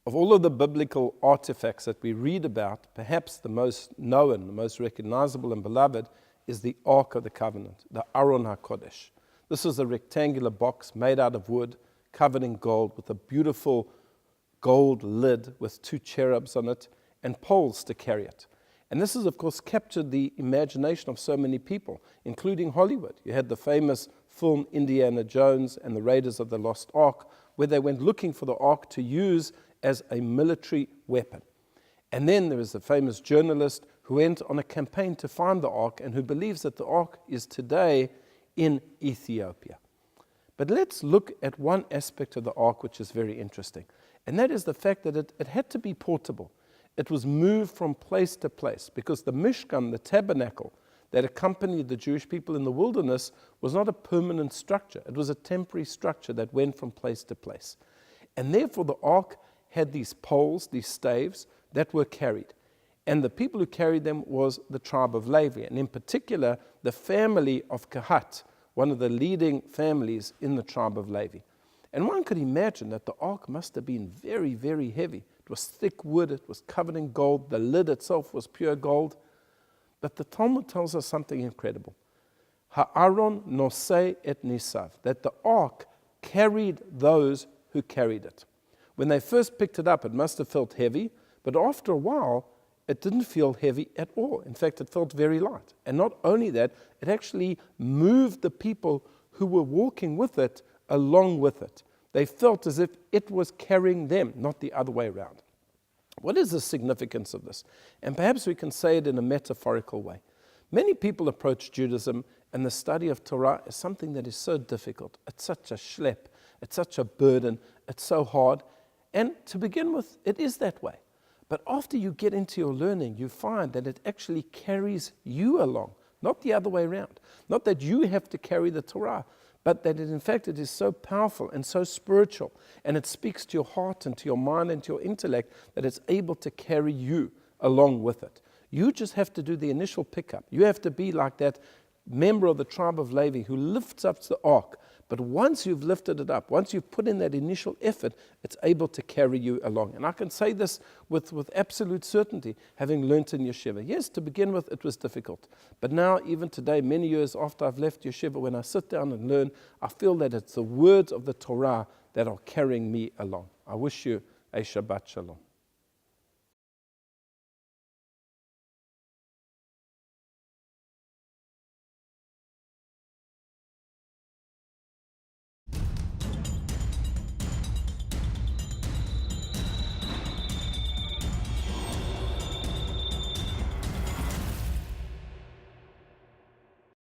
Of all of the biblical artifacts that we read about, perhaps the most known, the most recognizable and beloved is the Ark of the Covenant, the Aron HaKodesh. This is a rectangular box made out of wood, covered in gold, with a beautiful gold lid with 2 cherubs on it and poles to carry it. And this has, of course, captured the imagination of so many people, including Hollywood. You had the famous film Indiana Jones and the Raiders of the Lost Ark, where they went looking for the Ark to use as a military weapon. And then there is a famous journalist who went on a campaign to find the Ark and who believes that the Ark is today in Ethiopia. But let's look at one aspect of the Ark which is very interesting, and that is the fact that it had to be portable. It was moved from place to place because the Mishkan, the tabernacle that accompanied the Jewish people in the wilderness, was not a permanent structure. It was a temporary structure that went from place to place. And therefore the Ark had these poles, these staves, that were carried. And the people who carried them was the tribe of Levi, and in particular, the family of Kehat, one of the leading families in the tribe of Levi. And one could imagine that the Ark must have been very, very heavy. It was thick wood, it was covered in gold, the lid itself was pure gold. But the Talmud tells us something incredible. Ha'aron nosei et nisav, that the Ark carried those who carried it. When they first picked it up, it must have felt heavy, but after a while, it didn't feel heavy at all. In fact, it felt very light. And not only that, it actually moved the people who were walking with it along with it. They felt as if it was carrying them, not the other way around. What is the significance of this? And perhaps we can say it in a metaphorical way. Many people approach Judaism and the study of Torah as something that is so difficult. It's such a schlep. It's such a burden. It's so hard. And to begin with, it is that way. But after you get into your learning, you find that it actually carries you along, not the other way around. Not that you have to carry the Torah, but that in fact it is so powerful and so spiritual, and it speaks to your heart and to your mind and to your intellect that it's able to carry you along with it. You just have to do the initial pickup. You have to be like that member of the tribe of Levi who lifts up the ark. But once you've lifted it up, once you've put in that initial effort, it's able to carry you along. And I can say this with absolute certainty, having learnt in yeshiva. Yes, to begin with, it was difficult. But now, even today, many years after I've left yeshiva, when I sit down and learn, I feel that it's the words of the Torah that are carrying me along. I wish you a Shabbat Shalom.